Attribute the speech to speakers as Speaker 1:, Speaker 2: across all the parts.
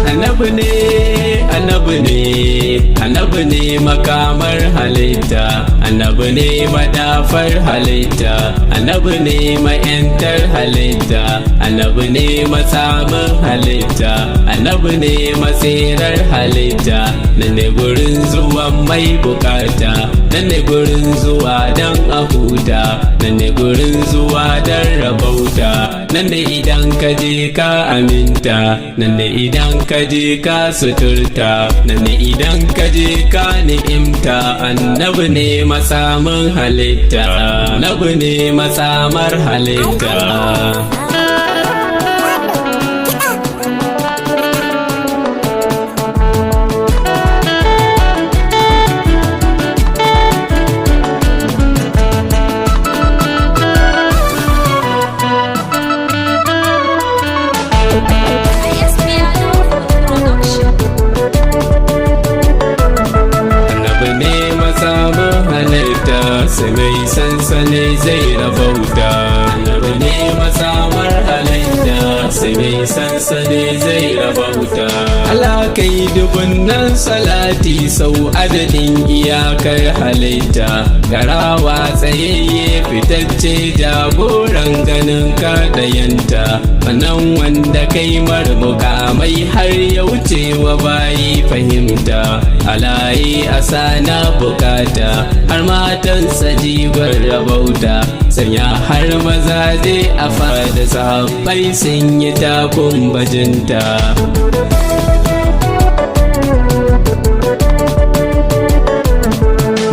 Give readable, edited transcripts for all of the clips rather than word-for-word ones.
Speaker 1: Annabi ne, annabi ne, annabi ne makamar halitta, annabi ne madafar halitta, annabi ne ma'yantar halitta, annabi ne matsamin halitta, annabi ne matsirar halitta, nan ne gurin zuwan mai bukata, nan ne gurin zuwa dan a huta, nan ne gurin zuwa dan rabauta, nan ne idan ka je ka aminta, nan ne idan ka je ka suturta, nan ne idan ka je ka ni'imta. Annabi ne matsamin halitta, annabi ne matsamar halitta. Sai mai sansani zai rabauta, annabi ne matsamar halitta, sai mai sansani zai rabauta. Allah kai dubunnan salati sau adadin iyakar halitta, garawa tsayayye fitacce jagoran ganin ka dayanta, wannan wanda kai marmuka mai har ya wuce wa bayi fahimta, alayi asana bukata har matansa jigon rabauta, sanya har mazaje a fada sahabbai sun yi takun bajinta.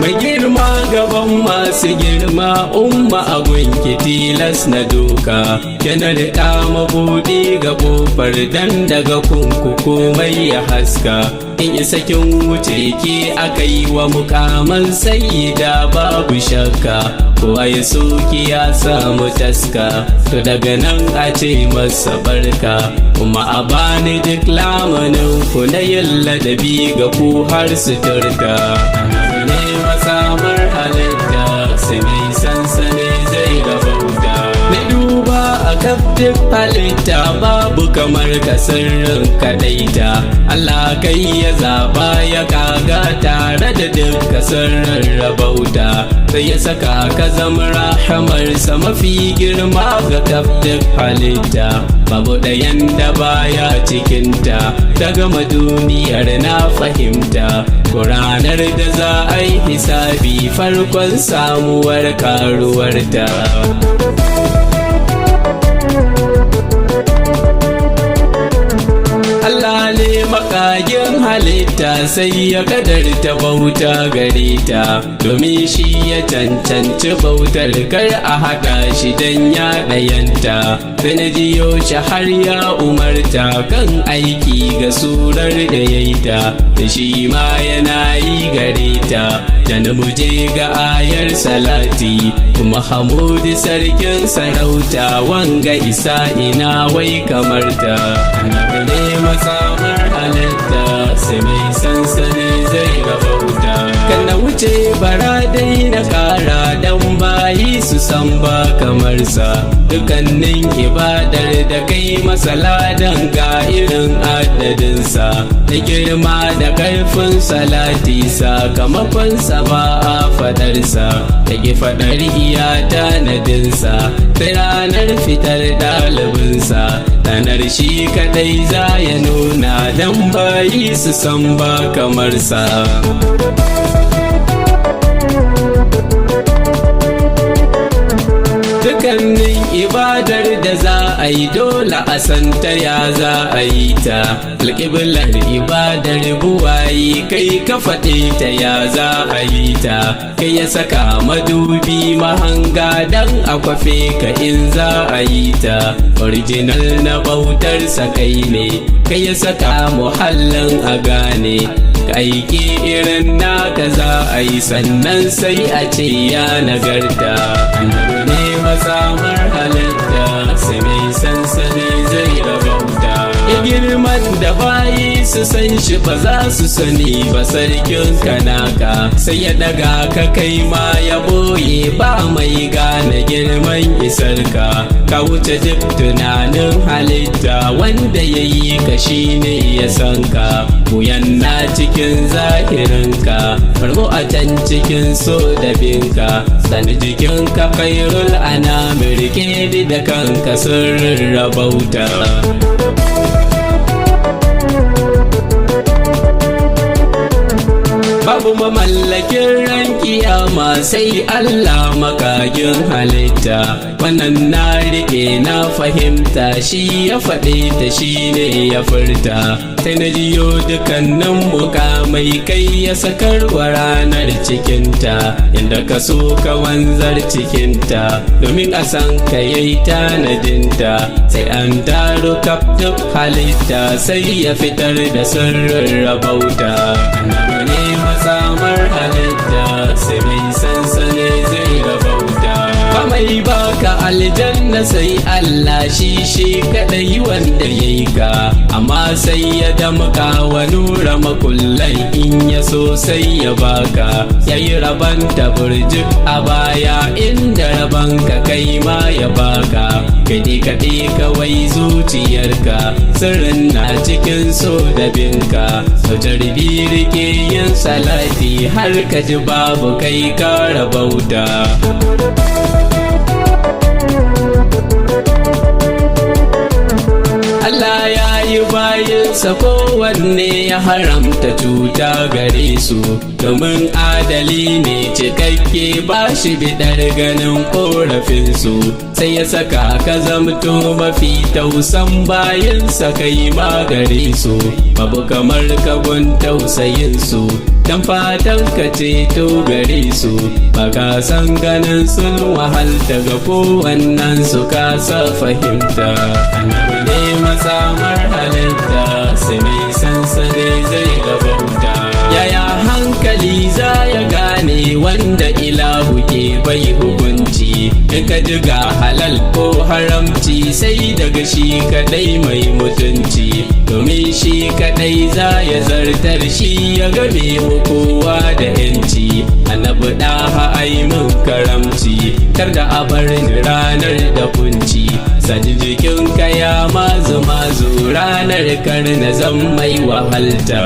Speaker 1: Mai girma gaban masu girma umma abun ki tilas na doka, yana da mabuɗi ga ƙofar dan daga kunkuku mai ya haska, in isa kin wuce ki aka yi wa mukaman sayyida babu shakka, kowa ya soki ya samu taska, to daga nan a ce masa barka, kuma a bani duk lamanin ku na yin ladabi ga ku har suturta. Annabi ne matsamar halitta, sai mai sansani zai rabauta. Na duba a kaf duk halitta babu kamar ka sirrin kadaita, Allah kai ya zaba ya kaga tare da duka sirrin rabauta, sai ya saka ka zama rahamarsa mafi girma ga kaf duk halitta, babu ɗayan da baya cikinta, ta gama duniyar na fahimta, ko ranar da za a yi hisabi farkon samuwar karuwarta. Allah ne makagin halitta sai ya kadarta bauta gare ta, domin shi ya cancanci bautar kar a haɗa shi don ya ɗayanta, sai na jiyo shi har ya umarta kan aiki ga surar da ya yi ta, da shi ma yana yi gare ta, da na muje ga ayar salati, kuma Hamudu sarkin sarauta wanga isa ina wai kamar ta. Annabi ne matsamar halitta, sai mai sansani zai rabauta. Kan na wuce bara dai na kara dan bayi su san ba kamar sa, dukannin ibadar da kai masa ladan ga irin adadinsa, da girma da karfin salati sakamakonsa ba a fadarsa, da ki fadar iya tanadinsa, sai ranar fitar ɗalibinsa, ranar shi kadai za ya nuna dan bayi su san ba kamar sa. Dukannin ibadar da za a yi dole a santa ya za a yi ta, alƙiblar ibadar buwayi kai ka faɗe ta ya za a yi ta, kai ya saka madubi mahanga dan a kwafe ka in za a yi ta, original na bautar sa kai ne, kai ya saka muhallin a gane, aiki irin naka za a yi sannan sai a ce ya nagarta. Annabi ne matsamar halitta, sai mai sansani zai rabauta. Ya girman da bayi su san shi ba za su sani ba sarkin kanaka, sai ya daga ka kai ma ya boye ba mai gane girman isarka, ka wuce duk tunanin halitta. halitta wanda ya yi ka shine ya san ka, buyan na cikin zahirinka, farko a can cikin so da binka, sani jikinka khairul anami, rike da kanka sirrin rabauta. Babu mamallakin ran kiyama sai Allah makagin halitta, wannan na rike na fahimta, shi ya faɗe ta shi ne ya furta, sai na jiyo dukkanin mukamai kai ya sakarwa ranar cikinta, inda ka so ka wanzar cikinta, domin a san ka yayi tanadinta, sai an taro kaf duk halitta, sai ya fitar da sirrin rabauta. Annabi ne matsamar halitta, sai mai sansane zai rabauta. Kamai baka aljanna sai Allah, shi kadai wanda yayi ka, amma sai ya damka wa nura makullai, in ya so sai ya baka, yayi raban burjik a baya, inda raban ka kai ma ya baka, kaɗe kawai zuciyarka, sirrin na cikin so da binka, so tarbi rike yin salati, har ka ji babu kai ka rabauta. Allah ya yi bayansa kowanne ya haramta cuta gare su, domin adali ne cikakke ba shi bidar ganin korafinsu, sai ya saka ka zamto mafi tausan bayansa kai ma gare su, babu kamar kabun tausayinsu, dan fatan ka ceto gare su, ba ka san ganin sun wahalta ga kowannen su kasa fahimta. Annabi ne matsamar halitta, sai mai sansane zai rabauta. Yaya hankali za ya gane wanda ilahu ke bai hukunci, in ka ji ga halal ko haramci, sai daga shi kadai mai mutunci, domin shi kadai za ya zartar, shi ya game kowa da yanci. Annabi ɗaha ai mun karamci, kar da a bar ni ranar da kunci, sani jikinka ya mazu ranar kar na zan mai wahalta.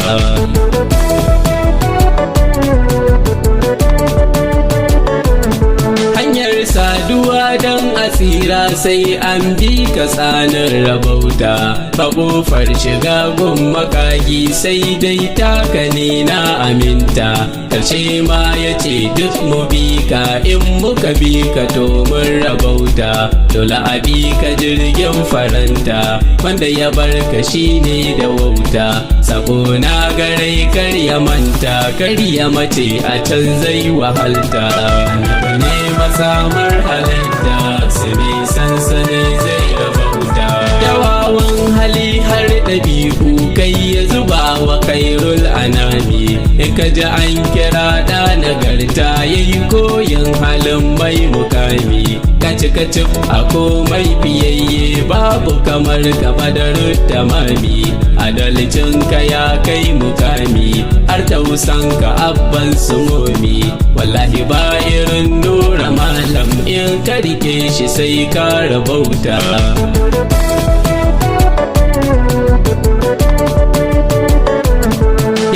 Speaker 1: Hanyar saduwa don asira sai an bi ka tsanin rabauta, ba ƙofar shiga gun makagi sai dai taka ne na aminta, karshe ma ya ce duk mu bi ka, in muka bi ka to mun rabauta, dole a bi ka jirgin faranta, wanda ya bar ka shi ne da wauta, sako na garai kar ya manta, kar ya mace a can zai wahalta. Annabi ne matsamar halitta, sai mai sansane zai rabauta. Yawawan hali har ɗabi'u kai ya zuba wa khairul anami, in ka ji an kira da nagarta, yayi koyin halin mai mukami, kaci a komai fiyayye, babu kamar ka badarut tamami, adalcin ka ya kai mukami, har tausan ka abban sumomi, wallahi ba irin nura malam, in ka rike shi sai ka rabauta.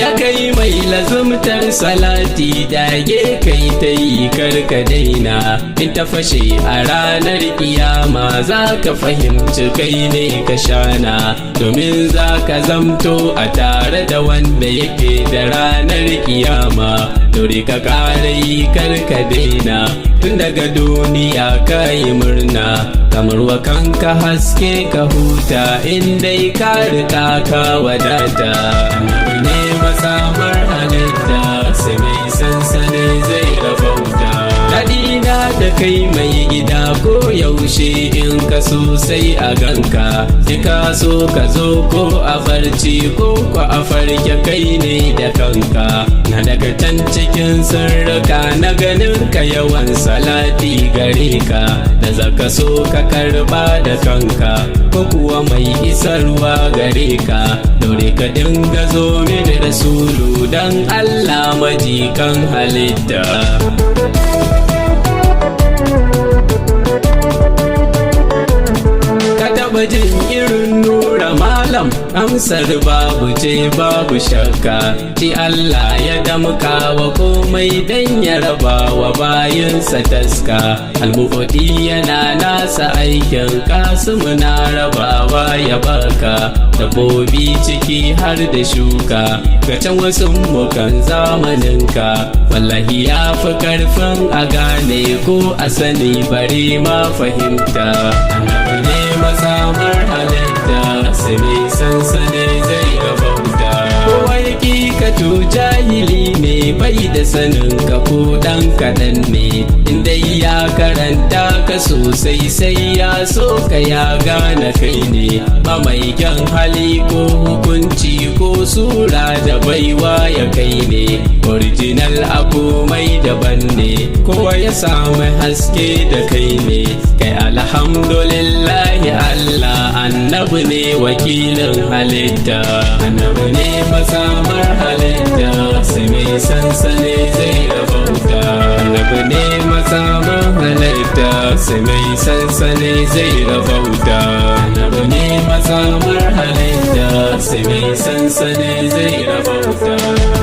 Speaker 1: Ya kai mai lazumtar salati, dage kai ta yi karka daina, in ta fashe a ranar kiyama za ka fahimci kai ne ka shana, domin za ka zamto a tare da wanda yake da ranar kiyama, dore ka ƙara yi karka daina, tun daga duniya ka yi murna, kamar wa kanka haske ka huta, in dai ka riƙa ka wadata. Annabi ne matsamar halitta, sai mai sansane zai rabauta. Daɗina da kai mai gida ko yaushe, in ka so sai a ganka, sai ka so ka zo ko a farci ko a farke kai ne da kanka, na daga can cikin sirrika na ganin ka yawan salati gare ka, da zaka so ka karba da kanka, ko kuwa mai isarwa gare ka, daure ka dinga zo mini rasulu, dan Allah majikan halitta. taba jin irin nura malam? Amsar babu ce babu shakka, shi Allah ya damka wa komai dan ya raba wa bayinsa taska. Almu'udi yana nasa aikin, Kasimu na rabawa ya baka, dabbobi ciki har da shuka, ga can wasu mukan zamaninka. Wallahi ya fi karfin a gane ko a sani bari ma fahimta. Annabi ne matsamar halitta, sai mai sansane zai rabauta. Kowa ya ƙi ka to jahili ne, bai da sanin ka ko ɗan kaɗan ne. Inda ya karanta ka sosai sai ya so ka ya gane kai ne. Ba mai kyan hali ko hukunci ko sura da baiwa ya kai ne. Original abu mai daban ne, kowa ya samu haske da kai ne. Kai alhamdulillahi Allah, annabi ne wakilin halitta. Annabi ne matsamar halitta, sai mai sansane zai rabauta. Annabi ne matsamar halitta, sai mai sansane zai rabauta. Annabi ne matsamar halitta, sai mai sansane zai rabauta.